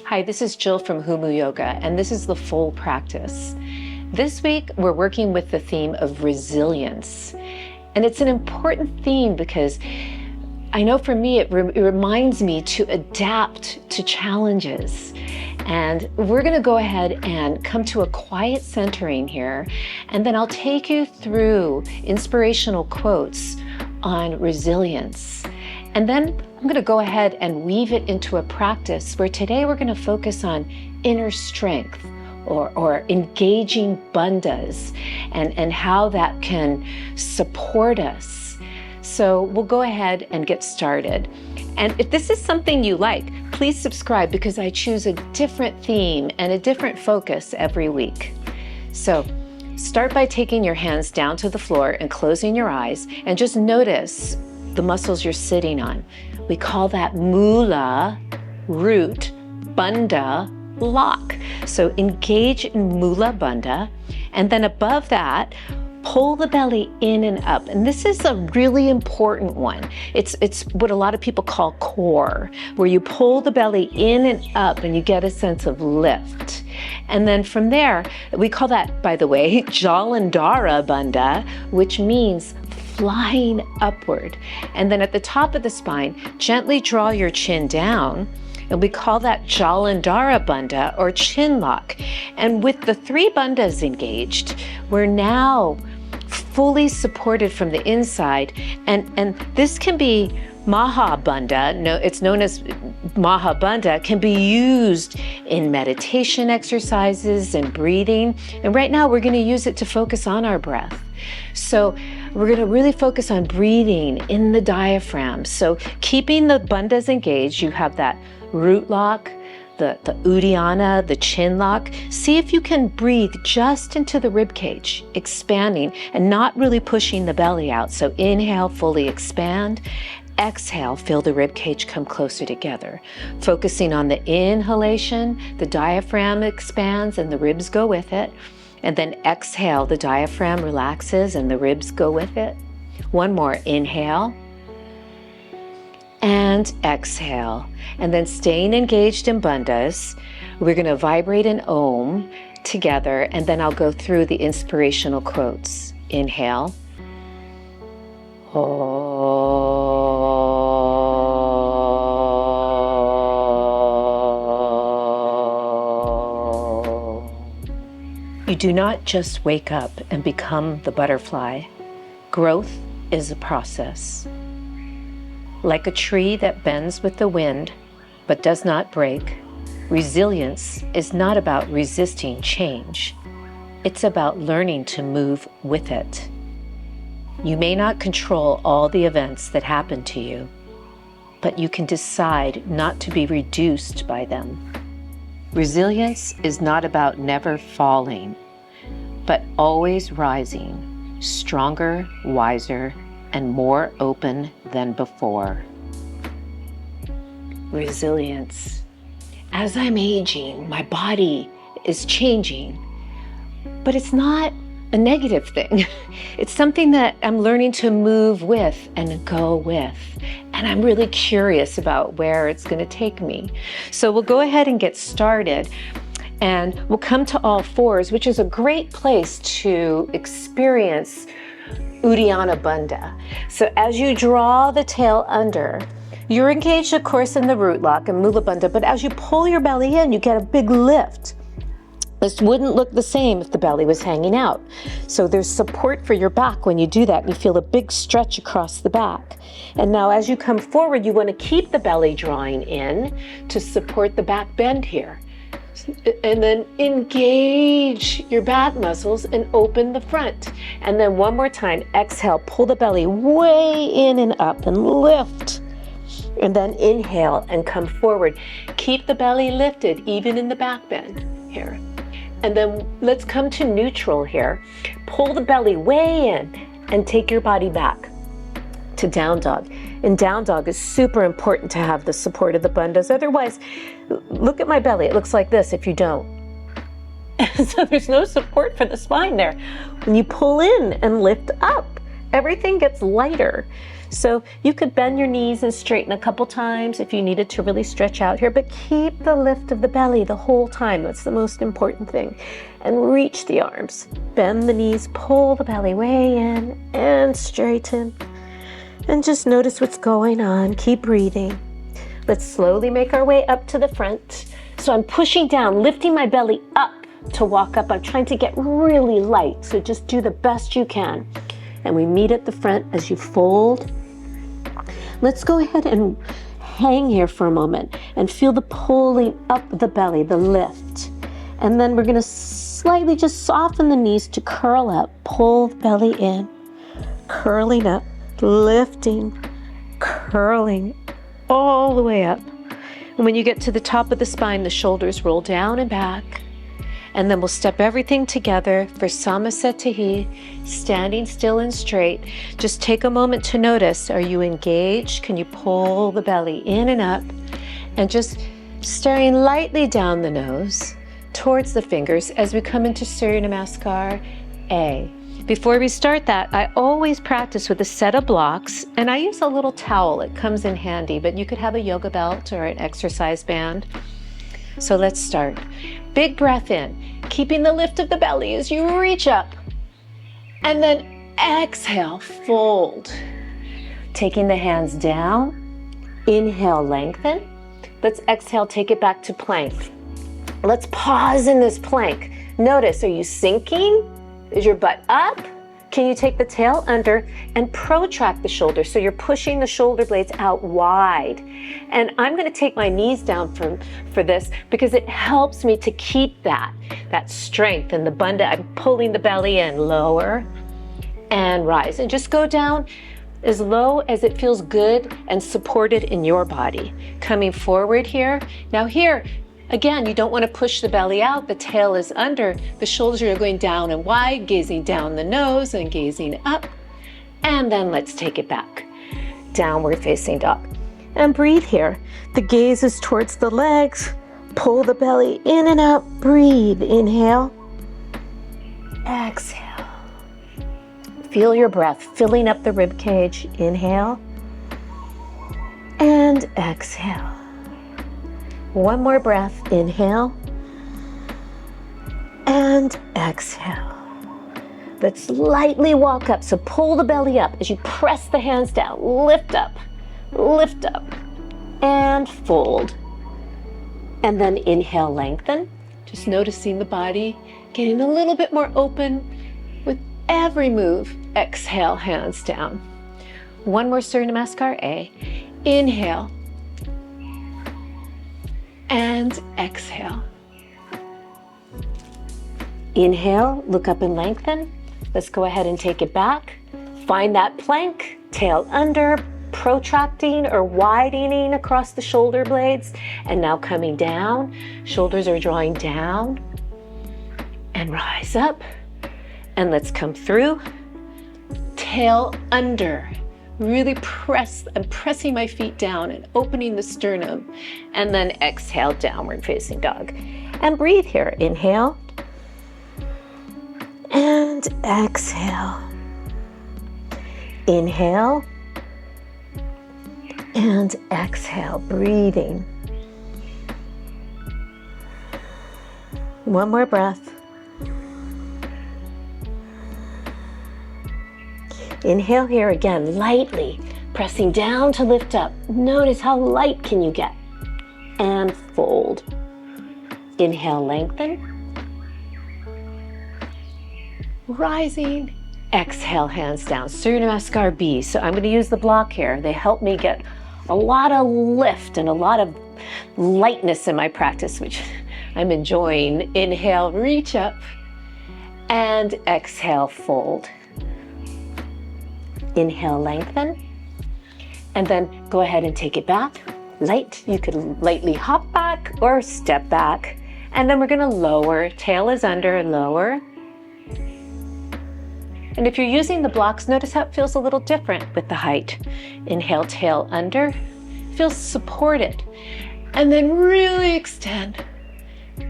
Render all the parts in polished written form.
Hi, this is Jill from Humu Yoga, and this is the full practice. This week, we're working with the theme of resilience. And it's an important theme because I know for me, it reminds me to adapt to challenges. And we're gonna go ahead and come to a quiet centering here, and then I'll take you through inspirational quotes on resilience. And then I'm gonna go ahead and weave it into a practice where today we're gonna focus on inner strength or engaging bandhas and how that can support us. So we'll go ahead and get started. And if this is something you like, please subscribe because I choose a different theme and a different focus every week. So start by taking your hands down to the floor and closing your eyes and just notice the muscles you're sitting on. We call that mula, root, bandha, lock. So engage in mula bandha, and then above that, pull the belly in and up. And this is a really important one. It's what a lot of people call core, where you pull the belly in and up and you get a sense of lift. And then from there, we call that, by the way, Jalandhara bandha, which means flying upward. And then at the top of the spine, gently draw your chin down, and we call that Jalandhara bandha or chin lock. And with the three bandhas engaged, we're now fully supported from the inside. And this can be Maha bandha. No, it's known as Maha bandha, can be used in meditation exercises and breathing. And right now we're going to use it to focus on our breath. So we're going to really focus on breathing in the diaphragm. So keeping the bandhas engaged, you have that root lock, the Uddiyana, the chin lock. See if you can breathe just into the rib cage, expanding and not really pushing the belly out. So inhale, fully expand. Exhale, feel the rib cage come closer together. Focusing on the inhalation, the diaphragm expands and the ribs go with it. And then exhale, the diaphragm relaxes and the ribs go with it. One more, inhale and exhale. And then staying engaged in bandhas, we're going to vibrate an Om together, and then I'll go through the inspirational quotes. Inhale. You do not just wake up and become the butterfly. Growth is a process. Like a tree that bends with the wind but does not break, resilience is not about resisting change. It's about learning to move with it. You may not control all the events that happen to you, but you can decide not to be reduced by them. Resilience is not about never falling, but always rising, stronger, wiser, and more open than before. Resilience. As I'm aging, my body is changing, but it's not a negative thing. It's something that I'm learning to move with and go with. And I'm really curious about where it's going to take me. So we'll go ahead and get started. And we'll come to all fours, which is a great place to experience Uddiyana bandha. So as you draw the tail under, you're engaged, of course, in the root lock and mula bandha, but as you pull your belly in, you get a big lift. This wouldn't look the same if the belly was hanging out. So there's support for your back when you do that. You feel a big stretch across the back. And now as you come forward, you want to keep the belly drawing in to support the back bend here. And then engage your back muscles and open the front. And then one more time, exhale, pull the belly way in and up and lift. And then inhale and come forward. Keep the belly lifted, even in the back bend here. And then let's come to neutral here. Pull the belly way in and take your body back to down dog. In down dog is super important to have the support of the bandhas. Otherwise, look at my belly. It looks like this if you don't. So there's no support for the spine there. When you pull in and lift up, everything gets lighter. So you could bend your knees and straighten a couple times if you needed to really stretch out here, but keep the lift of the belly the whole time. That's the most important thing. And reach the arms. Bend the knees, pull the belly way in and straighten. And just notice what's going on. Keep breathing. Let's slowly make our way up to the front. So I'm pushing down, lifting my belly up to walk up. I'm trying to get really light, so just do the best you can. And we meet at the front as you fold. Let's go ahead and hang here for a moment and feel the pulling up the belly, the lift. And then we're going to slightly just soften the knees to curl up, pull the belly in, curling up, lifting, curling all the way up. And when you get to the top of the spine, the shoulders roll down and back. And then we'll step everything together for Samasthiti, standing still and straight. Just take a moment to notice, are you engaged? Can you pull the belly in and up? And just staring lightly down the nose towards the fingers as we come into Surya Namaskar A. Before we start that, I always practice with a set of blocks, and I use a little towel. It comes in handy, but you could have a yoga belt or an exercise band. So let's start. Big breath in, keeping the lift of the belly as you reach up. And then exhale, fold. Taking the hands down, inhale, lengthen. Let's exhale, take it back to plank. Let's pause in this plank. Notice, are you sinking? Is your butt up? Can you take the tail under and protract the shoulders so you're pushing the shoulder blades out wide? And I'm going to take my knees down for this because it helps me to keep that strength and the bandha. I'm pulling the belly in, lower and rise. And just go down as low as it feels good and supported in your body. Coming forward here. Now here, again, you don't want to push the belly out. The tail is under. The shoulders are going down and wide, gazing down the nose and gazing up. And then let's take it back. Downward facing dog. And breathe here. The gaze is towards the legs. Pull the belly in and out. Breathe. Inhale. Exhale. Feel your breath filling up the rib cage. Inhale. And exhale. One more breath, inhale, and exhale. Let's lightly walk up, so pull the belly up as you press the hands down, lift up, and fold. And then inhale, lengthen, just noticing the body getting a little bit more open with every move. Exhale, hands down. One more Surya Namaskar A. Inhale. And exhale. Inhale, look up and lengthen. Let's go ahead and take it back. Find that plank, tail under, protracting or widening across the shoulder blades. And now coming down, shoulders are drawing down. And rise up. And let's come through. Tail under. Really press, I'm pressing my feet down and opening the sternum. And then exhale, downward facing dog. And breathe here. Inhale. And exhale. Inhale. And exhale, breathing. One more breath. Inhale here again, lightly, pressing down to lift up. Notice how light can you get. And fold. Inhale, lengthen. Rising. Exhale, hands down. Surya Namaskar B. So I'm going to use the block here. They help me get a lot of lift and a lot of lightness in my practice, which I'm enjoying. Inhale, reach up. And exhale, fold. Inhale, lengthen, and then go ahead and take it back. Light, you could lightly hop back or step back. And then we're gonna lower, tail is under, lower. And if you're using the blocks, notice how it feels a little different with the height. Inhale, tail under, feels supported. And then really extend.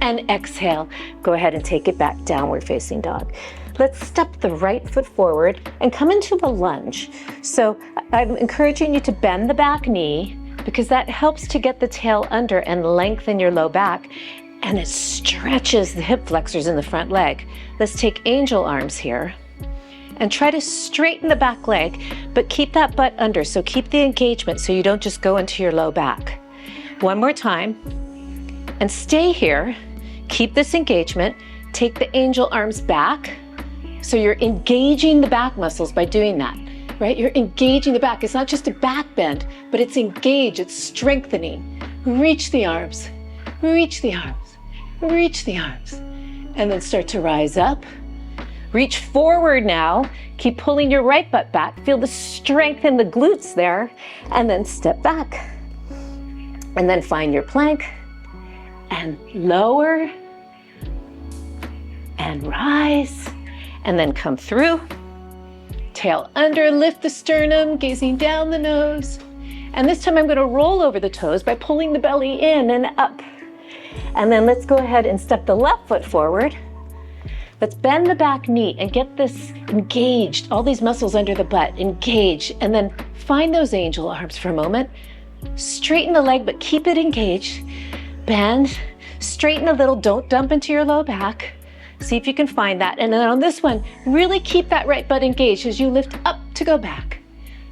And exhale, go ahead and take it back, downward facing dog. Let's step the right foot forward and come into a lunge. So I'm encouraging you to bend the back knee because that helps to get the tail under and lengthen your low back, and it stretches the hip flexors in the front leg. Let's take angel arms here and try to straighten the back leg, but keep that butt under. So keep the engagement so you don't just go into your low back. One more time, and stay here. Keep this engagement. Take the angel arms back. So you're engaging the back muscles by doing that, right? You're engaging the back. It's not just a back bend, but it's engaged, it's strengthening. Reach the arms, reach the arms, reach the arms. And then start to rise up. Reach forward now. Keep pulling your right butt back. Feel the strength in the glutes there. And then step back. And then find your plank. And lower. And rise. And then come through. Tail under, lift the sternum, gazing down the nose. And this time I'm going to roll over the toes by pulling the belly in and up. And then let's go ahead and step the left foot forward. Let's bend the back knee and get this engaged, all these muscles under the butt, engaged. And then find those angel arms for a moment. Straighten the leg, but keep it engaged. Bend, straighten a little, don't dump into your low back. See if you can find that. And then on this one, really keep that right butt engaged as you lift up to go back.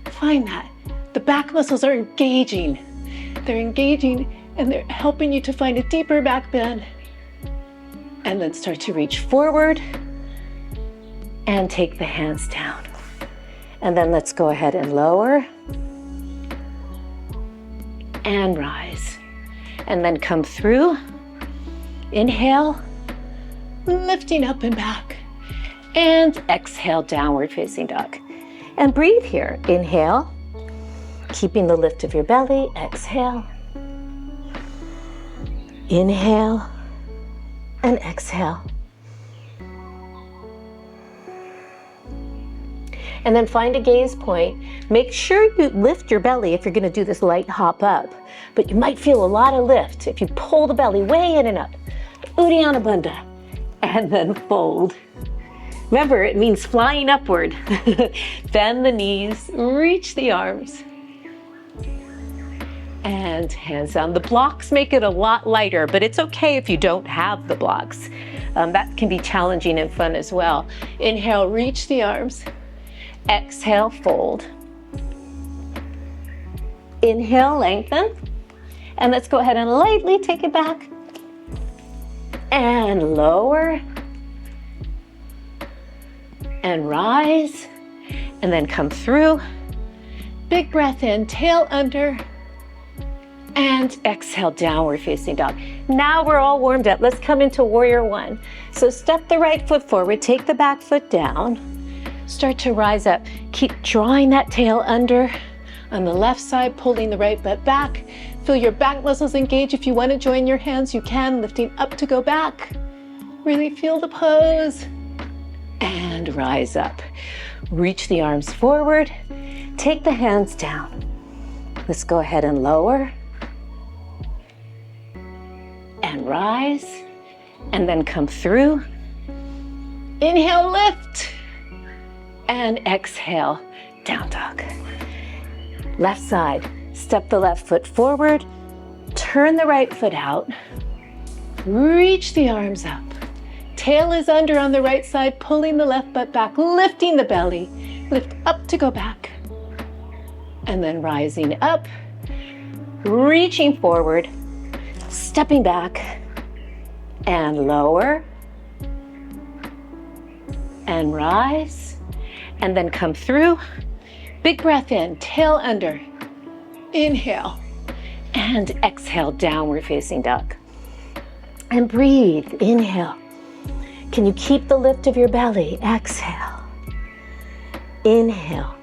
Find that. The back muscles are engaging. They're engaging and they're helping you to find a deeper back bend. And then start to reach forward and take the hands down. And then let's go ahead and lower and rise. And then come through. Inhale, lifting up and back. And exhale, downward facing dog. And breathe here. Inhale, keeping the lift of your belly. Exhale. Inhale. And exhale. And then find a gaze point. Make sure you lift your belly if you're going to do this light hop up. But you might feel a lot of lift if you pull the belly way in and up. Uddiyana Bandha. And then fold. Remember, it means flying upward. Bend the knees, reach the arms. And hands down. The blocks make it a lot lighter, but it's okay if you don't have the blocks. That can be challenging and fun as well. Inhale, reach the arms. Exhale, fold. Inhale, lengthen. And let's go ahead and lightly take it back. And lower. And rise. And then come through. Big breath in, tail under. And exhale, downward facing dog. Now we're all warmed up. Let's come into warrior one. So step the right foot forward, take the back foot down, start to rise up. Keep drawing that tail under on the left side, pulling the right butt back. Feel your back muscles engage. If you want to join your hands, you can, lifting up to go back. Really feel the pose. And rise up. Reach the arms forward. Take the hands down. Let's go ahead and lower. And rise, and then come through. Inhale, lift, and exhale, down dog. Left side, step the left foot forward, turn the right foot out, reach the arms up. Tail is under on the right side, pulling the left butt back, lifting the belly, lift up to go back. And then rising up, reaching forward, stepping back and lower and rise and then come through. Big breath in, tail under. Inhale and exhale, downward facing dog. And breathe, inhale. Can you keep the lift of your belly? Exhale. Inhale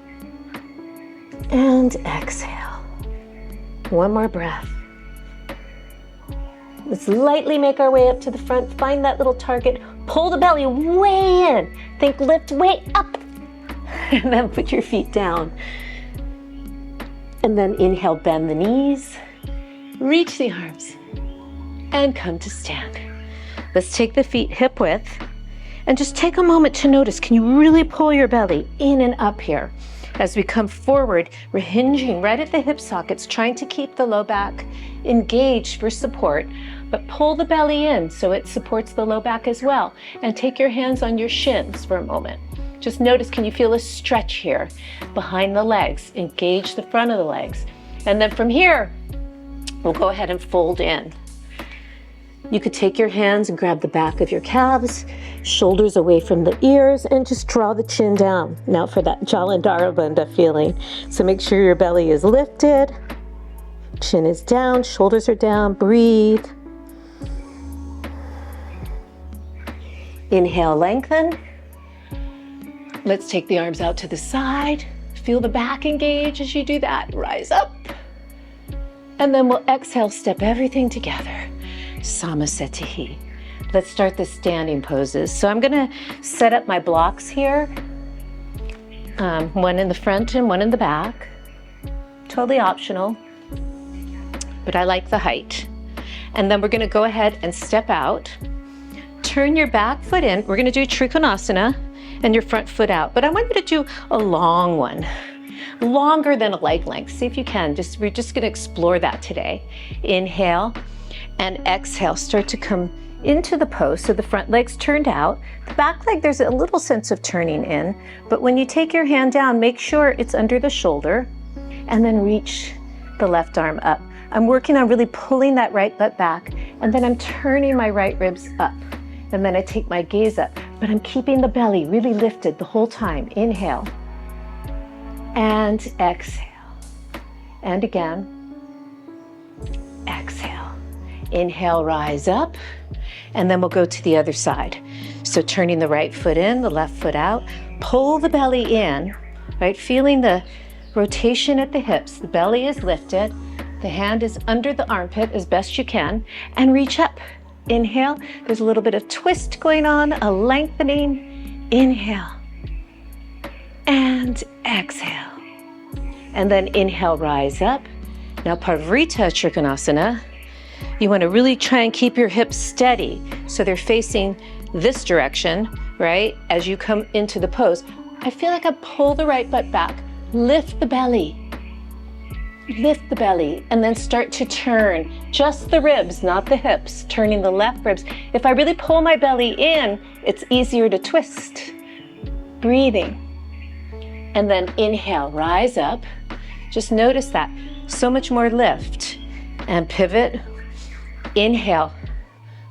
and exhale. One more breath. Let's lightly make our way up to the front. Find that little target. Pull the belly way in. Think lift way up. And then put your feet down. And then inhale, bend the knees. Reach the arms. And come to stand. Let's take the feet hip width. And just take a moment to notice, can you really pull your belly in and up here? As we come forward, we're hinging right at the hip sockets, trying to keep the low back engaged for support, but pull the belly in so it supports the low back as well. And take your hands on your shins for a moment. Just notice, can you feel a stretch here behind the legs? Engage the front of the legs. And then from here, we'll go ahead and fold in. You could take your hands and grab the back of your calves, shoulders away from the ears, and just draw the chin down. Now for that Jalandhara Bandha feeling. So make sure your belly is lifted, chin is down, shoulders are down, breathe. Inhale, lengthen. Let's take the arms out to the side. Feel the back engage as you do that. Rise up. And then we'll exhale, step everything together. Samasetihi. Let's start the standing poses. So I'm gonna set up my blocks here. One in the front and one in the back. Totally optional, but I like the height. And then we're gonna go ahead and step out. Turn your back foot in. We're gonna do Trikonasana and your front foot out. But I want you to do a long one, longer than a leg length. See if you can. We're just gonna explore that today. Inhale. And exhale, start to come into the pose. So the front leg's turned out. The back leg, there's a little sense of turning in, but when you take your hand down, make sure it's under the shoulder and then reach the left arm up. I'm working on really pulling that right butt back, and then I'm turning my right ribs up. And then I take my gaze up, but I'm keeping the belly really lifted the whole time. Inhale and exhale. And again, exhale. Inhale, rise up, and then we'll go to the other side. So turning the right foot in, the left foot out, pull the belly in, right? Feeling the rotation at the hips. The belly is lifted, the hand is under the armpit as best you can, and reach up. Inhale, there's a little bit of twist going on, a lengthening. Inhale, and exhale. And then inhale, rise up. Now Parivrtta Trikonasana. You want to really try and keep your hips steady so they're facing this direction, right? As you come into the pose. I feel like I pull the right butt back, lift the belly, and then start to turn. Just the ribs, not the hips, turning the left ribs. If I really pull my belly in, it's easier to twist. Breathing. And then inhale, rise up. Just notice that. So much more lift. And pivot. Inhale,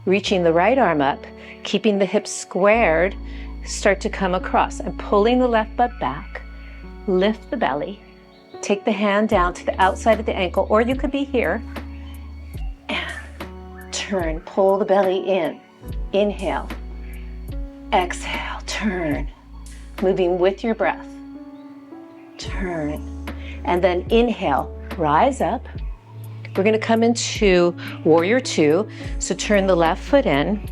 reaching the right arm up, keeping the hips squared, start to come across. I'm pulling the left butt back, lift the belly, take the hand down to the outside of the ankle, or you could be here, and turn, pull the belly in. Inhale, exhale, turn, moving with your breath. Turn, and then inhale, rise up. We're going to come into Warrior Two. So turn the left foot in,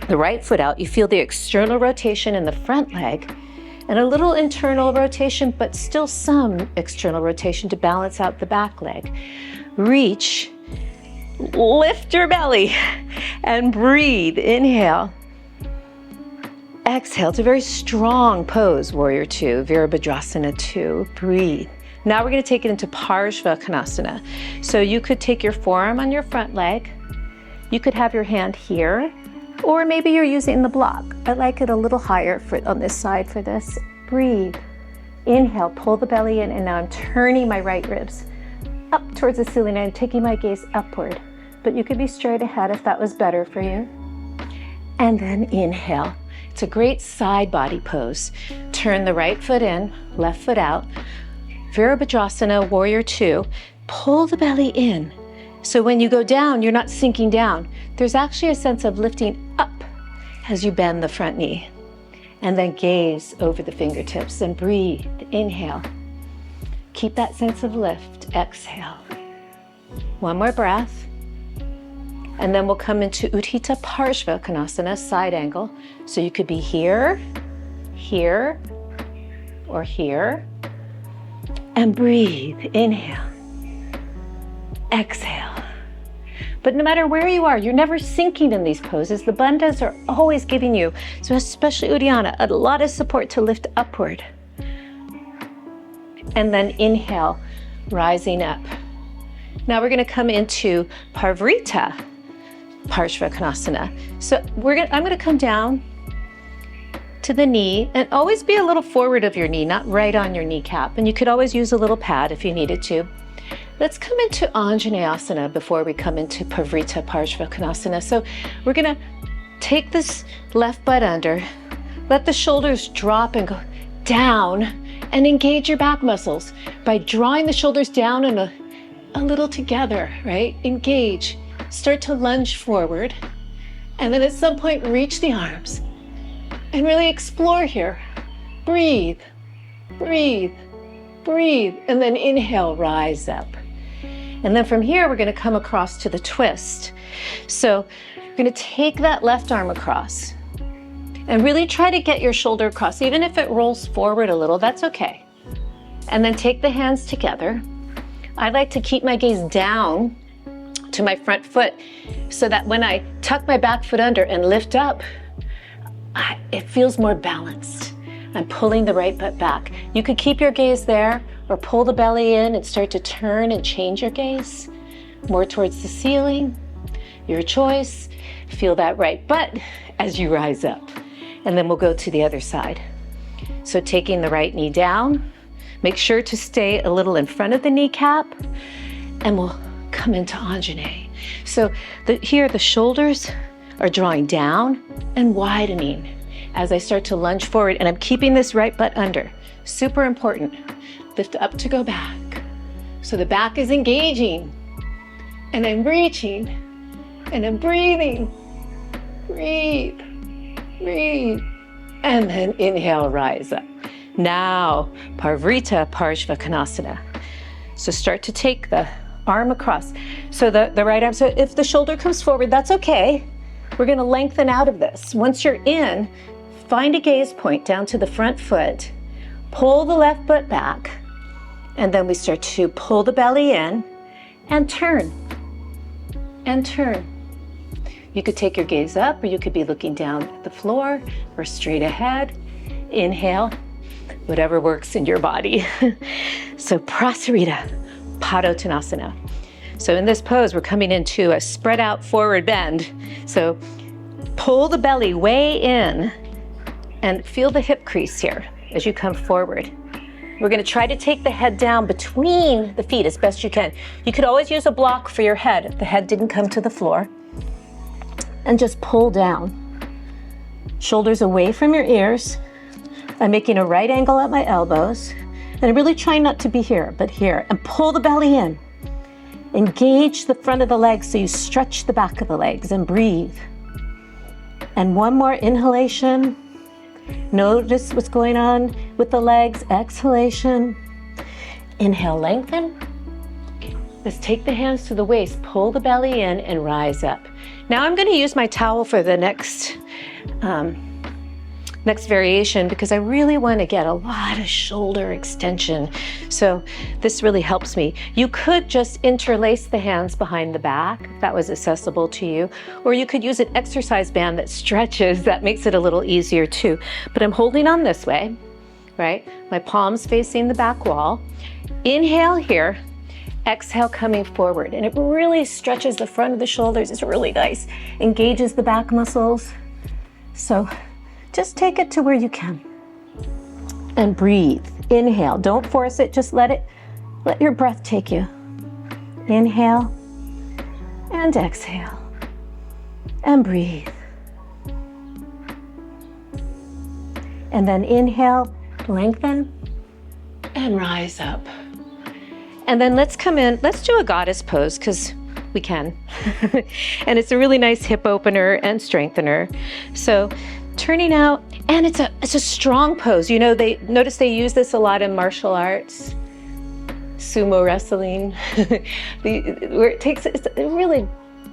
the right foot out. You feel the external rotation in the front leg and a little internal rotation, but still some external rotation to balance out the back leg. Reach, lift your belly and breathe. Inhale. Exhale. It's a very strong pose, Warrior Two, Virabhadrasana 2. Breathe. Now we're going to take it into Parsvottanasana. So you could take your forearm on your front leg. You could have your hand here, or maybe you're using the block. I like it a little higher on this side for this. Breathe. Inhale, pull the belly in, and now I'm turning my right ribs up towards the ceiling. I'm taking my gaze upward, but you could be straight ahead if that was better for you. And then inhale. It's a great side body pose. Turn the right foot in, left foot out. Virabhadrasana, Warrior Two. Pull the belly in. So when you go down, you're not sinking down. There's actually a sense of lifting up as you bend the front knee. And then gaze over the fingertips and breathe. Inhale. Keep that sense of lift. Exhale. One more breath. And then we'll come into Utthita Parsvottanasana, side angle. So you could be here, here, or here. And breathe. Inhale. Exhale. But no matter where you are, you're never sinking in these poses. The bandhas are always giving you, so especially Uddiyana, a lot of support to lift upward. And then inhale, rising up. Now we're gonna come into Parivrtta, Parsvottanasana. So I'm gonna come down to the knee, and always be a little forward of your knee, not right on your kneecap. And you could always use a little pad if you needed to. Let's come into Anjaneyasana before we come into Parivrtta Parsvottanasana. So we're gonna take this left butt under, let the shoulders drop and go down, and engage your back muscles by drawing the shoulders down and a little together, right? Engage, start to lunge forward, and then at some point reach the arms. And really explore here. Breathe, breathe, breathe, and then inhale, rise up. And then from here, we're gonna come across to the twist. So you're gonna take that left arm across and really try to get your shoulder across. Even if it rolls forward a little, that's okay. And then take the hands together. I like to keep my gaze down to my front foot so that when I tuck my back foot under and lift up, it feels more balanced. I'm pulling the right butt back. You could keep your gaze there or pull the belly in and start to turn and change your gaze more towards the ceiling. Your choice. Feel that right butt as you rise up. And then we'll go to the other side. So taking the right knee down, make sure to stay a little in front of the kneecap, and we'll come into Anjaneya. So here the shoulders are drawing down and widening as I start to lunge forward, and I'm keeping this right butt under. Super important. Lift up to go back. So the back is engaging, and I'm reaching, and I'm breathing. Breathe, breathe, and then inhale, rise up. Now, Parivrtta Parsvottanasana. So start to take the arm across. So the right arm, so if the shoulder comes forward, that's okay. We're gonna lengthen out of this. Once you're in, find a gaze point down to the front foot, pull the left butt back, and then we start to pull the belly in and turn, and turn. You could take your gaze up, or you could be looking down at the floor or straight ahead. Inhale, whatever works in your body. So Prasarita, Padottanasana. So in this pose, we're coming into a spread out forward bend. So pull the belly way in and feel the hip crease here as you come forward. We're gonna try to take the head down between the feet as best you can. You could always use a block for your head if the head didn't come to the floor. And just pull down. Shoulders away from your ears. I'm making a right angle at my elbows. And I'm really trying not to be here, but here. And pull the belly in. Engage the front of the legs so you stretch the back of the legs and breathe. And one more inhalation. Notice what's going on with the legs. Exhalation. Inhale, lengthen. Let's take the hands to the waist, pull the belly in and rise up. Now I'm going to use my towel for the next variation because I really want to get a lot of shoulder extension. So this really helps me. You could just interlace the hands behind the back if that was accessible to you, or you could use an exercise band that stretches. That makes it a little easier too. But I'm holding on this way, right? My palms facing the back wall. Inhale here. Exhale, coming forward, and it really stretches the front of the shoulders. It's really nice. Engages the back muscles. So just take it to where you can. And breathe. Inhale. Don't force it. Just let your breath take you. Inhale and exhale. And breathe. And then inhale, lengthen, and rise up. And then let's come in, let's do a goddess pose because we can. And it's a really nice hip opener and strengthener. So turning out, and it's a strong pose. You know, notice they use this a lot in martial arts, sumo wrestling, where it's a really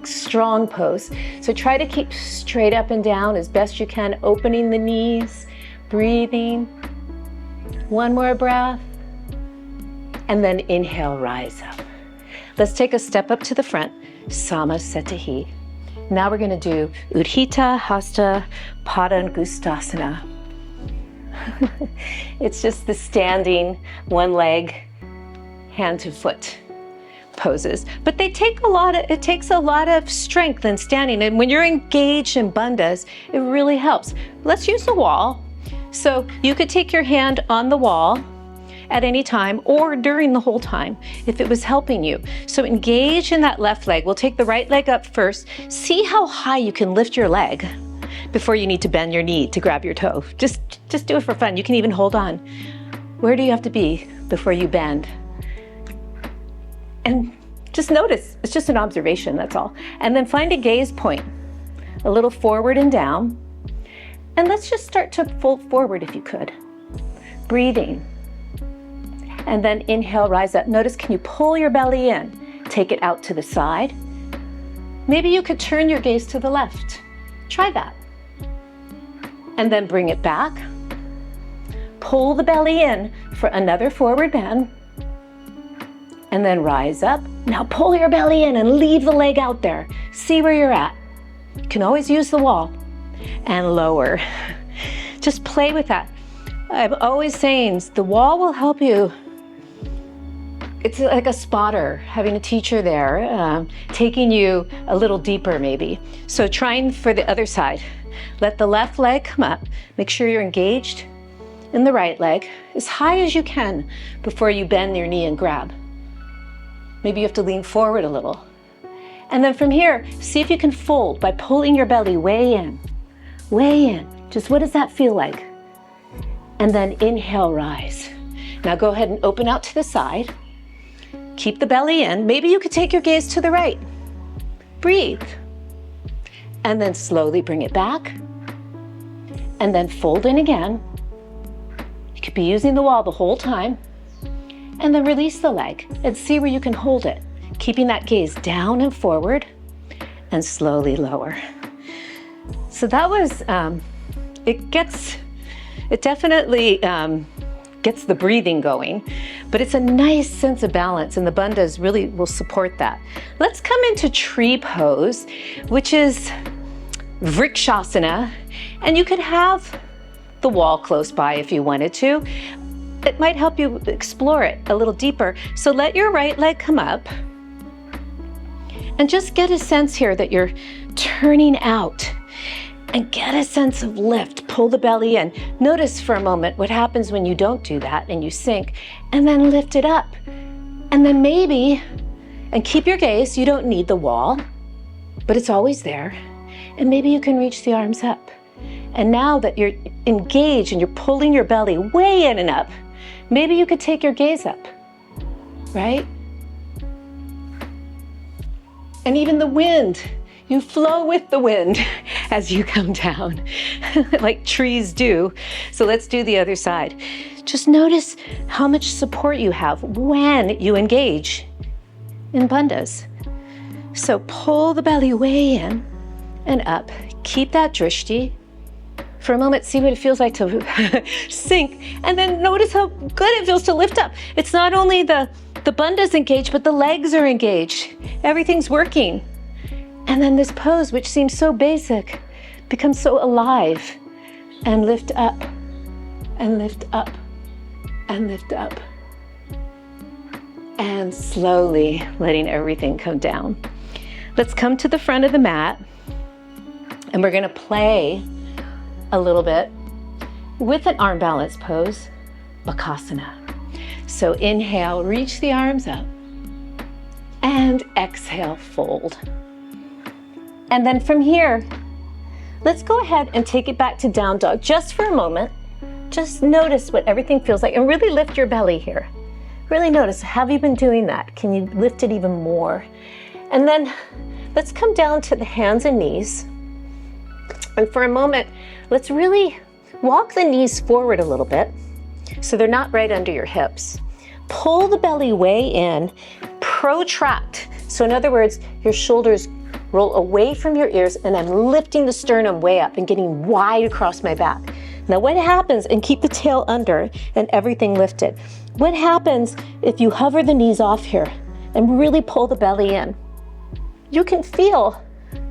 strong pose. So try to keep straight up and down as best you can, opening the knees, breathing. One more breath. And then inhale, rise up. Let's take a step up to the front. Samasetahi. Now we're going to do Utthita, Hasta, Padangusthasana. It's just the standing, one leg, hand to foot poses. But it takes a lot of strength in standing. And when you're engaged in bandhas, it really helps. Let's use the wall. So you could take your hand on the wall at any time or during the whole time if it was helping you. So engage in that left leg. We'll take the right leg up first. See how high you can lift your leg before you need to bend your knee to grab your toe. Just do it for fun. You can even hold on. Where do you have to be before you bend? And just notice, it's just an observation, that's all. And then find a gaze point, a little forward and down. And let's just start to fold forward if you could. Breathing. And then inhale, rise up. Notice, can you pull your belly in? Take it out to the side. Maybe you could turn your gaze to the left. Try that. And then bring it back. Pull the belly in for another forward bend. And then rise up. Now pull your belly in and leave the leg out there. See where you're at. You can always use the wall. And lower. Just play with that. I'm always saying the wall will help you. It's like a spotter, having a teacher there, taking you a little deeper maybe. So trying for the other side. Let the left leg come up. Make sure you're engaged in the right leg as high as you can before you bend your knee and grab. Maybe you have to lean forward a little. And then from here, see if you can fold by pulling your belly way in. Way in. Just what does that feel like? And then inhale, rise. Now go ahead and open out to the side. Keep the belly in. Maybe you could take your gaze to the right. Breathe. And then slowly bring it back. And then fold in again. You could be using the wall the whole time. And then release the leg and see where you can hold it. Keeping that gaze down and forward and slowly lower. So that was, it definitely gets the breathing going, but it's a nice sense of balance, and the bandhas really will support that. Let's come into tree pose, which is Vrikshasana, and you could have the wall close by if you wanted to. It might help you explore it a little deeper. So let your right leg come up, and just get a sense here that you're turning out. And get a sense of lift. Pull the belly in. Notice for a moment what happens when you don't do that and you sink, and then lift it up. And then maybe, and keep your gaze, you don't need the wall, but it's always there. And maybe you can reach the arms up. And now that you're engaged and you're pulling your belly way in and up, maybe you could take your gaze up, right? And even the wind, you flow with the wind as you come down, like trees do. So let's do the other side. Just notice how much support you have when you engage in bandhas. So pull the belly way in and up. Keep that drishti. For a moment, see what it feels like to sink, and then notice how good it feels to lift up. It's not only the bandhas engaged, but the legs are engaged. Everything's working. And then this pose, which seems so basic, becomes so alive. And lift up, and lift up, and lift up. And slowly letting everything come down. Let's come to the front of the mat, and we're gonna play a little bit with an arm balance pose, Bakasana. So inhale, reach the arms up, and exhale, fold. And then from here, let's go ahead and take it back to down dog just for a moment. Just notice what everything feels like and really lift your belly here. Really notice, have you been doing that? Can you lift it even more? And then let's come down to the hands and knees. And for a moment, let's really walk the knees forward a little bit so they're not right under your hips. Pull the belly way in, protract. So in other words, your shoulders roll away from your ears, and I'm lifting the sternum way up and getting wide across my back. Now what happens, and keep the tail under and everything lifted. What happens if you hover the knees off here and really pull the belly in? you can feel,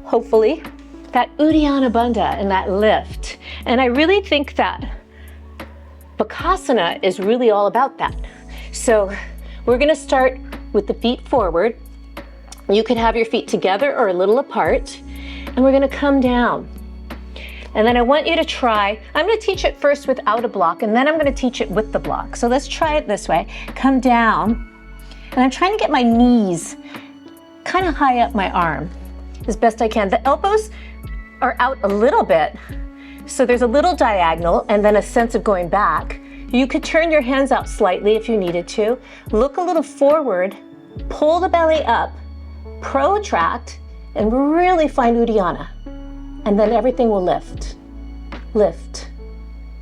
hopefully, that Uddiyana Bandha and that lift. And I really think that Bakasana is really all about that. So we're gonna start with the feet forward. You can have your feet together or a little apart, and we're gonna come down. And then I want you to try, I'm gonna teach it first without a block, and then I'm gonna teach it with the block. So let's try it this way. Come down, and I'm trying to get my knees kind of high up my arm as best I can. The elbows are out a little bit, so there's a little diagonal and then a sense of going back. You could turn your hands out slightly if you needed to. Look a little forward, pull the belly up, protract, and really find Uddiyana. And then everything will lift, lift,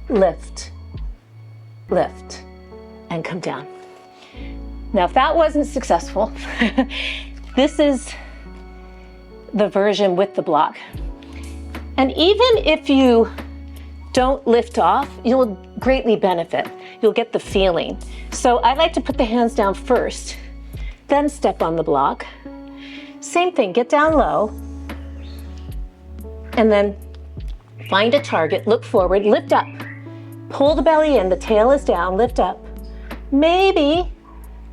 lift, lift, and come down. Now, if that wasn't successful, this is the version with the block. And even if you don't lift off, you'll greatly benefit. You'll get the feeling. So I like to put the hands down first, then step on the block. Same thing, get down low, and then find a target, look forward, lift up. Pull the belly in, the tail is down, lift up. Maybe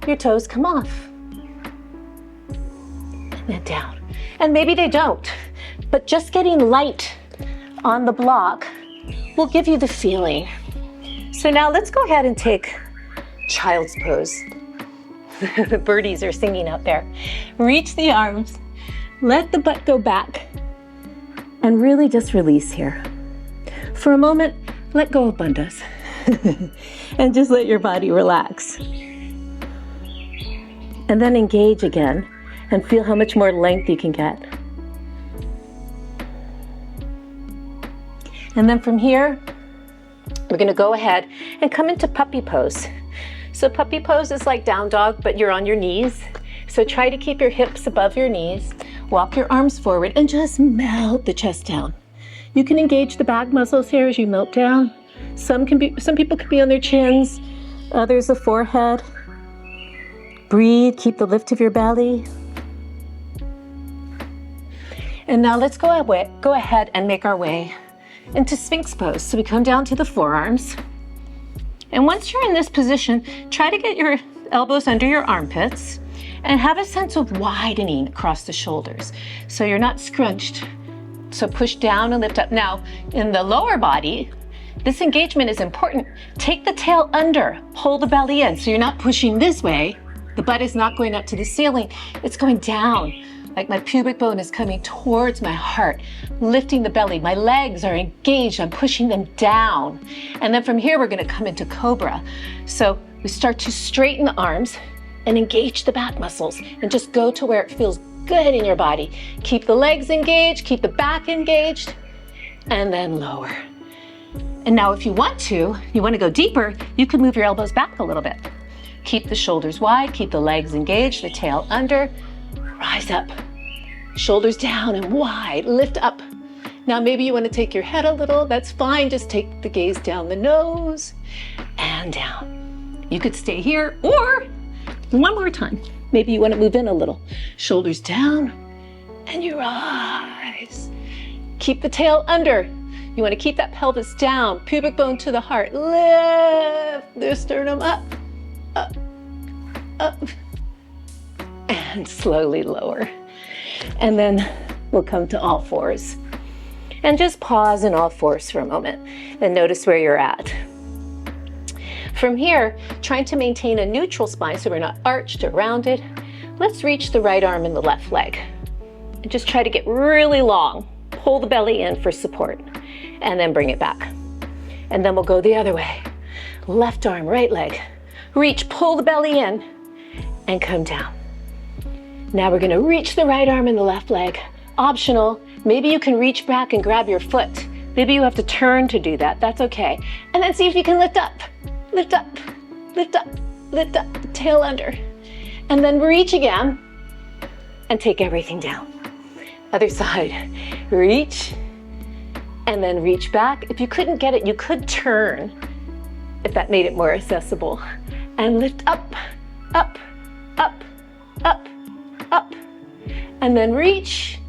your toes come off. And then down. And maybe they don't, but just getting light on the block will give you the feeling. So now let's go ahead and take child's pose. The birdies are singing out there. Reach the arms, let the butt go back, and really just release here. For a moment, let go of bandhas and just let your body relax. And then engage again and feel how much more length you can get. And then from here, we're gonna go ahead and come into puppy pose. So puppy pose is like down dog, but you're on your knees. So try to keep your hips above your knees, walk your arms forward, and just melt the chest down. You can engage the back muscles here as you melt down. Some people can be on their chins, others the forehead. Breathe, keep the lift of your belly. And now let's go ahead and make our way into Sphinx pose. So we come down to the forearms. And once you're in this position, try to get your elbows under your armpits and have a sense of widening across the shoulders. So you're not scrunched. So push down and lift up. Now, in the lower body, this engagement is important. Take the tail under, pull the belly in. So you're not pushing this way. The butt is not going up to the ceiling. It's going down. Like my pubic bone is coming towards my heart, lifting the belly. My legs are engaged, I'm pushing them down. And then from here, we're gonna come into cobra. So we start to straighten the arms and engage the back muscles and just go to where it feels good in your body. Keep the legs engaged, keep the back engaged, and then lower. And now if you want to go deeper, you can move your elbows back a little bit. Keep the shoulders wide, keep the legs engaged, the tail under, rise up. Shoulders down and wide, lift up. Now maybe you want to take your head a little, that's fine. Just take the gaze down the nose and down. You could stay here, or one more time. Maybe you want to move in a little. Shoulders down and you rise. Keep the tail under. You want to keep that pelvis down, pubic bone to the heart. Lift the sternum up, up, up, and slowly lower. And then we'll come to all fours. And just pause in all fours for a moment and notice where you're at. From here, trying to maintain a neutral spine so we're not arched or rounded, let's reach the right arm and the left leg. And just try to get really long. Pull the belly in for support and then bring it back. And then we'll go the other way. Left arm, right leg. Reach, pull the belly in and come down. Now we're gonna reach the right arm and the left leg. Optional, maybe you can reach back and grab your foot. Maybe you have to turn to do that, that's okay. And then see if you can lift up, lift up, lift up, lift up, tail under. And then reach again and take everything down. Other side, reach and then reach back. If you couldn't get it, you could turn if that made it more accessible. And lift up, up, up, up, up. and then reach,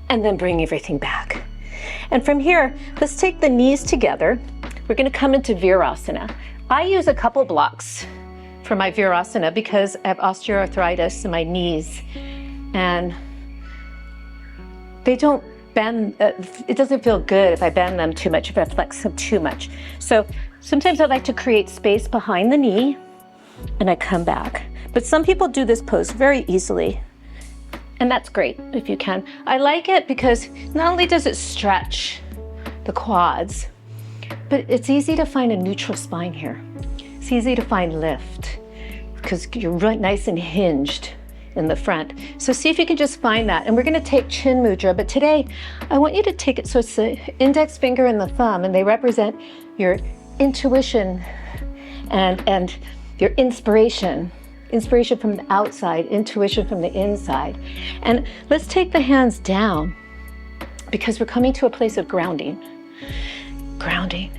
and then bring everything back. And from here, let's take the knees together. We're going to come into Virasana. I use a couple blocks for my Virasana because I have osteoarthritis in my knees, and they don't bend. It doesn't feel good if I bend them too much, if I flex them too much. So sometimes I like to create space behind the knee, and I come back. But some people do this pose very easily, and that's great if you can. I like it because not only does it stretch the quads, but it's easy to find a neutral spine here. It's easy to find lift because you're right nice and hinged in the front. So see if you can just find that. And we're gonna take Chin Mudra, but today I want you to take it so it's the index finger and the thumb, and they represent your intuition and your inspiration. Inspiration from the outside, intuition from the inside. And let's take the hands down because we're coming to a place of grounding. Grounding.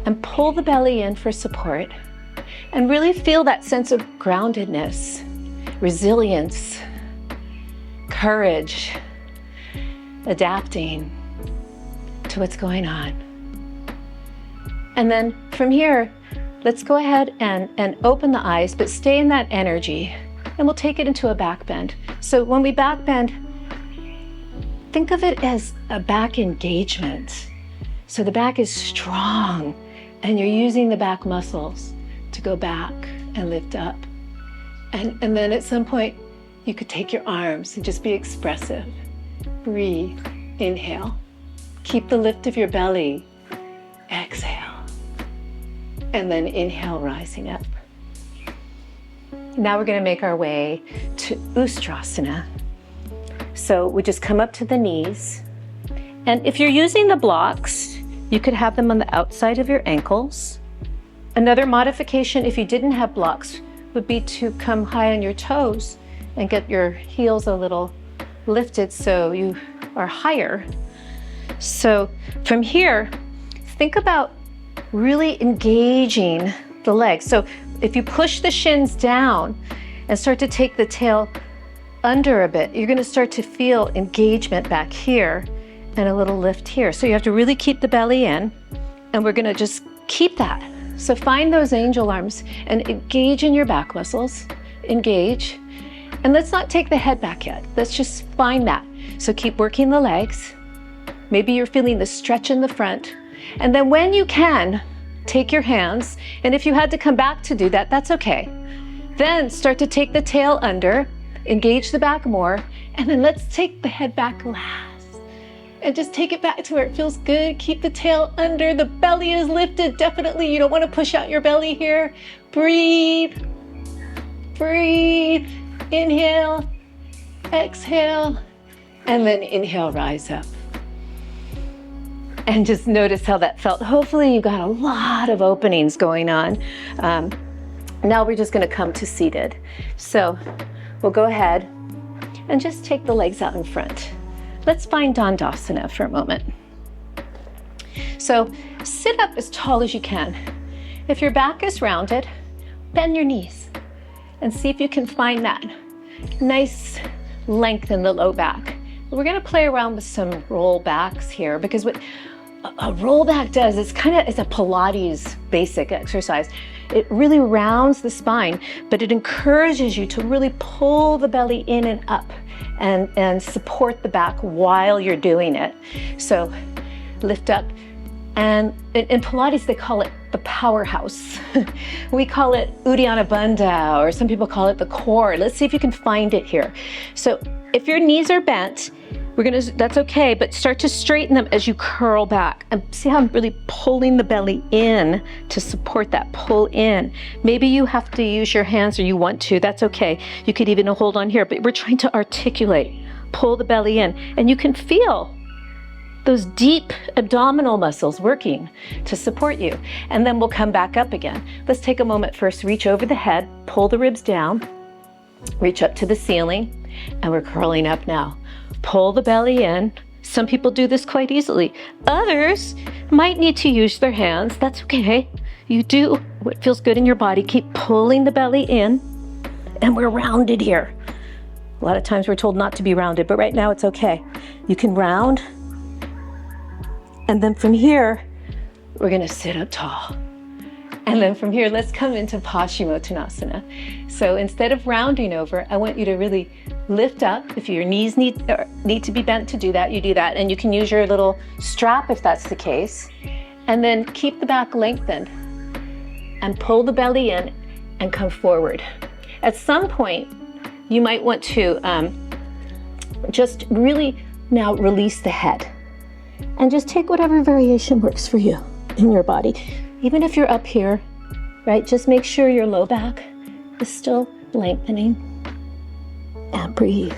And pull the belly in for support. And really feel that sense of groundedness, resilience, courage, adapting to what's going on. And then from here, let's go ahead and open the eyes, but stay in that energy, and we'll take it into a back bend. So when we back bend, think of it as a back engagement. So the back is strong, and you're using the back muscles to go back and lift up. And then at some point, you could take your arms and just be expressive. Breathe, inhale. Keep the lift of your belly. Exhale. And then inhale, rising up. Now we're going to make our way to Ustrasana. So we just come up to the knees. And if you're using the blocks, you could have them on the outside of your ankles. Another modification, if you didn't have blocks, would be to come high on your toes and get your heels a little lifted so you are higher. So from here, think about really engaging the legs. So if you push the shins down and start to take the tail under a bit, you're going to start to feel engagement back here and a little lift here. So you have to really keep the belly in, and we're going to just keep that. So find those angel arms and engage in your back muscles. Engage. And let's not take the head back yet. Let's just find that. So keep working the legs. Maybe you're feeling the stretch in the front. And then when you can, take your hands, and if you had to come back to do that, that's okay. Then start to take the tail under, engage the back more, and then let's take the head back last. And just take it back to where it feels good. Keep the tail under, the belly is lifted, definitely. You don't want to push out your belly here. Breathe, breathe, inhale, exhale, and then inhale, rise up. And just notice how that felt. Hopefully you got a lot of openings going on. Now we're just gonna come to seated. So we'll go ahead and just take the legs out in front. Let's find Dhanurasana for a moment. So sit up as tall as you can. If your back is rounded, bend your knees and see if you can find that nice length in the low back. We're gonna play around with some roll backs here, because what a roll back does is it's a Pilates basic exercise. It really rounds the spine, but it encourages you to really pull the belly in and up and support the back while you're doing it. So lift up. And in Pilates, they call it the powerhouse. We call it Uddiyana Bandha, or some people call it the core. Let's see if you can find it here. So if your knees are bent, that's okay, but start to straighten them as you curl back. And see how I'm really pulling the belly in to support that pull in. Maybe you have to use your hands, or you want to, that's okay. You could even hold on here, but we're trying to articulate, pull the belly in, and you can feel those deep abdominal muscles working to support you. And then we'll come back up again. Let's take a moment first, reach over the head, pull the ribs down, reach up to the ceiling, and we're curling up now. Pull the belly in. Some people do this quite easily. Others might need to use their hands. That's okay. You do what feels good in your body. Keep pulling the belly in, and we're rounded here. A lot of times we're told not to be rounded, but right now it's okay. You can round. And then from here, we're gonna sit up tall. And then from here, let's come into Paschimottanasana. So instead of rounding over, I want you to really lift up. If your knees need to be bent to do that, you do that. And you can use your little strap if that's the case. And then keep the back lengthened and pull the belly in and come forward. At some point, you might want to just really now release the head and just take whatever variation works for you in your body. Even if you're up here, right, just make sure your low back is still lengthening. And breathe.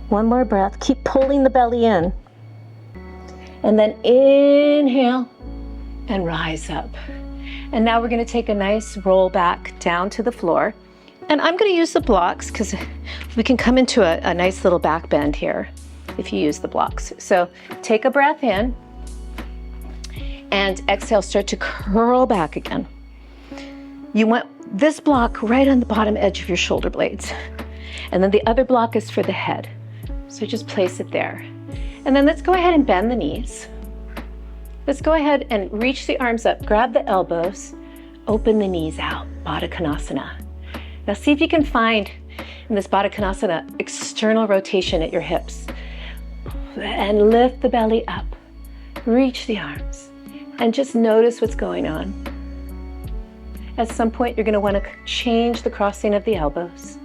One more breath. Keep pulling the belly in. And then inhale and rise up. And now we're going to take a nice roll back down to the floor. And I'm going to use the blocks because we can come into a nice little back bend here if you use the blocks. So take a breath in and exhale, start to curl back again. You want this block right on the bottom edge of your shoulder blades. And then the other block is for the head. So just place it there. And then let's go ahead and bend the knees. Let's go ahead and reach the arms up, grab the elbows, open the knees out, Padottanasana. Now see if you can find in this Padottanasana external rotation at your hips. And lift the belly up, reach the arms, and just notice what's going on. At some point, you're going to want to change the crossing of the elbows.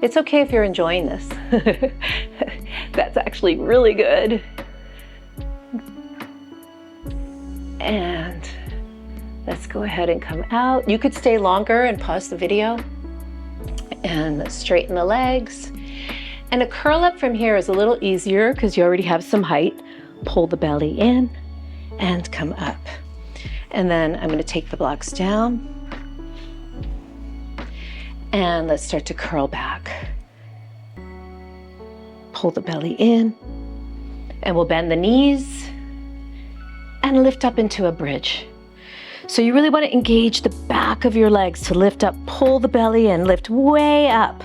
It's okay if you're enjoying this. That's actually really good. And let's go ahead and come out. You could stay longer and pause the video. And let's straighten the legs. And a curl up from here is a little easier because you already have some height. Pull the belly in and come up. And then I'm going to take the blocks down. And let's start to curl back. Pull the belly in. And we'll bend the knees and lift up into a bridge. So you really want to engage the back of your legs to lift up, pull the belly in, lift way up.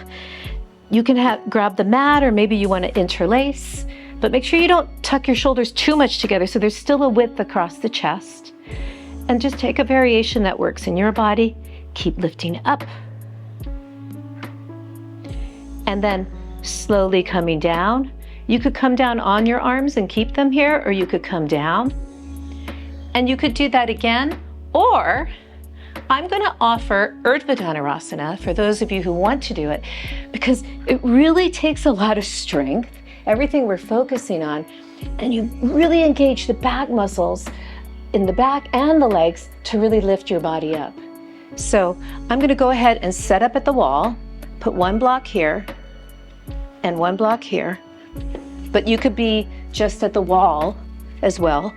You can grab the mat, or maybe you want to interlace, but make sure you don't tuck your shoulders too much together so there's still a width across the chest. And just take a variation that works in your body. Keep lifting up. And then slowly coming down. You could come down on your arms and keep them here, or you could come down. And you could do that again, or I'm going to offer Urdhva Dhanurasana for those of you who want to do it, because it really takes a lot of strength, everything we're focusing on, and you really engage the back muscles in the back and the legs to really lift your body up. So I'm going to go ahead and set up at the wall, put one block here and one block here, but you could be just at the wall as well,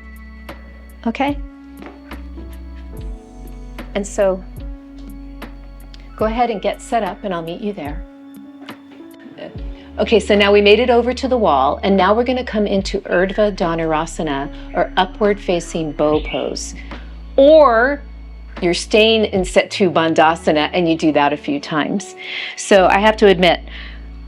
okay? And so go ahead and get set up and I'll meet you there. Okay, so now we made it over to the wall, and now we're going to come into Urdhva Dhanurasana, or upward facing bow pose. Or you're staying in set 2 Bandhasana and you do that a few times. So I have to admit,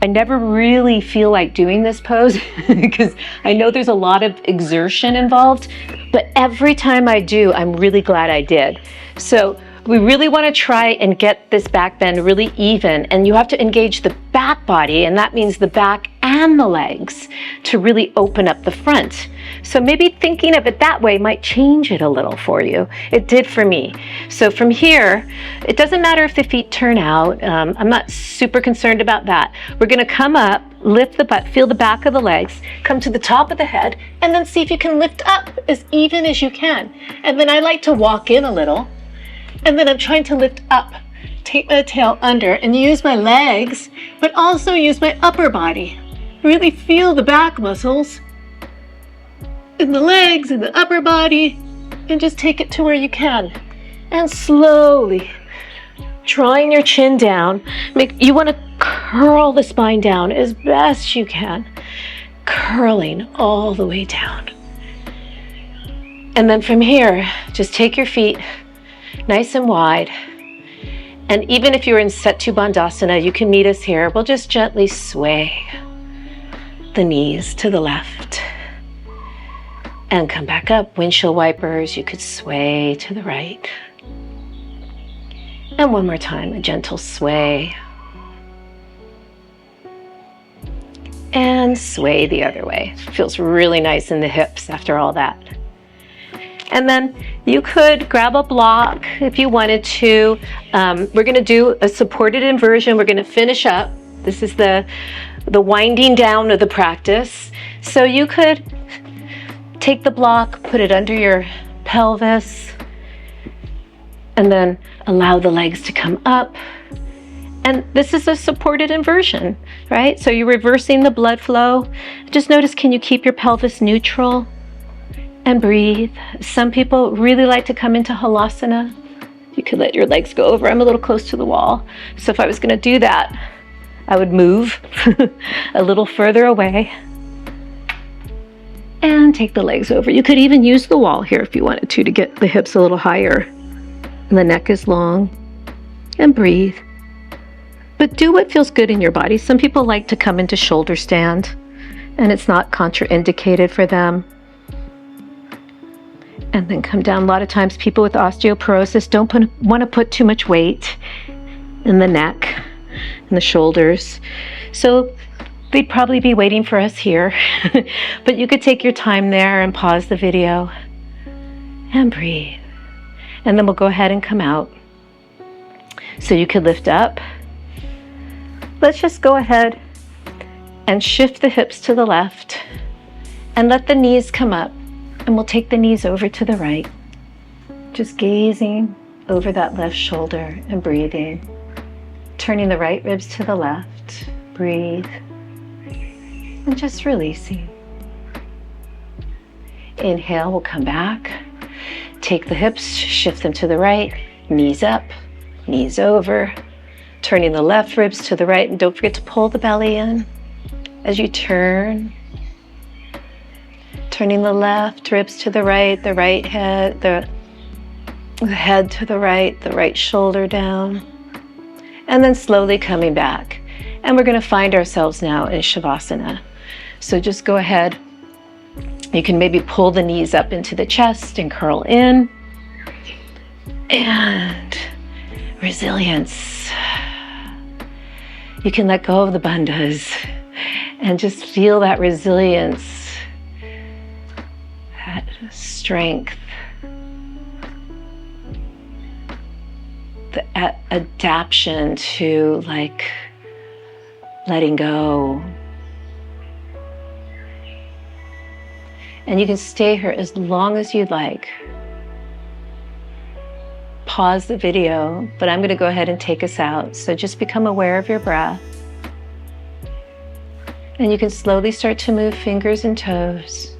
I never really feel like doing this pose because I know there's a lot of exertion involved, but every time I do, I'm really glad I did. So we really want to try and get this back bend really even, and you have to engage the back body, and that means the back and the legs, to really open up the front. So maybe thinking of it that way might change it a little for you. It did for me. So from here, it doesn't matter if the feet turn out. I'm not super concerned about that. We're going to come up, lift the butt, feel the back of the legs, come to the top of the head, and then see if you can lift up as even as you can. And then I like to walk in a little. And then I'm trying to lift up, take my tail under, and use my legs, but also use my upper body. Really feel the back muscles in the legs and the upper body, and just take it to where you can. And slowly, drawing your chin down, you want to curl the spine down as best you can, curling all the way down. And then from here, just take your feet nice and wide, And even if you're in Settubandhasana, you can meet us here. We'll just gently sway the knees to the left and come back up. Windshield wipers, you could sway to the right. And one more time, a gentle sway. And sway the other way. Feels really nice in the hips after all that. And then you could grab a block if you wanted to. We're going to do a supported inversion. We're going to finish up. This is the winding down of the practice. So you could take the block, put it under your pelvis, and then allow the legs to come up. And this is a supported inversion, right? So you're reversing the blood flow. Just notice, can you keep your pelvis neutral? And breathe. Some people really like to come into Halasana. You could let your legs go over. I'm a little close to the wall. So if I was going to do that, I would move a little further away and take the legs over. You could even use the wall here if you wanted to get the hips a little higher. And the neck is long. And breathe. But do what feels good in your body. Some people like to come into shoulder stand, and it's not contraindicated for them. And then come down. A lot of times people with osteoporosis don't want to put too much weight in the neck and the shoulders. So they'd probably be waiting for us here. But you could take your time there and pause the video and breathe. And then we'll go ahead and come out. So you could lift up. Let's just go ahead and shift the hips to the left and let the knees come up. And we'll take the knees over to the right, just gazing over that left shoulder and breathing. Turning the right ribs to the left, breathe, and just releasing. Inhale, we'll come back. Take the hips, shift them to the right, knees up, knees over. Turning the left ribs to the right, and don't forget to pull the belly in as you turn. Turning the left ribs to the right head, the head to the right shoulder down. And then slowly coming back. And we're going to find ourselves now in Shavasana. So just go ahead. You can maybe pull the knees up into the chest and curl in. And resilience. You can let go of the bandhas and just feel that resilience. That strength, the adaptation to like letting go. And you can stay here as long as you'd like. Pause the video, but I'm going to go ahead and take us out. So just become aware of your breath. And you can slowly start to move fingers and toes.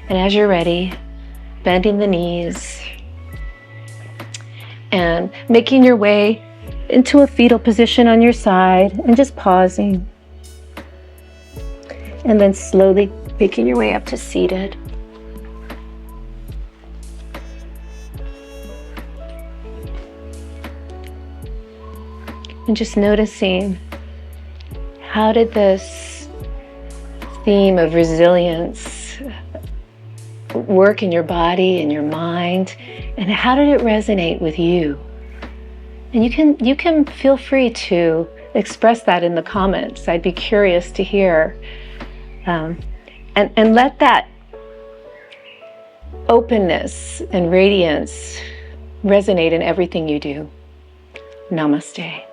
And as you're ready, bending the knees and making your way into a fetal position on your side and just pausing. And then slowly making your way up to seated. And just noticing, how did this theme of resilience work in your body and your mind, and how did it resonate with you? And you can feel free to express that in the comments. I'd be curious to hear, and let that openness and radiance resonate in everything you do. Namaste.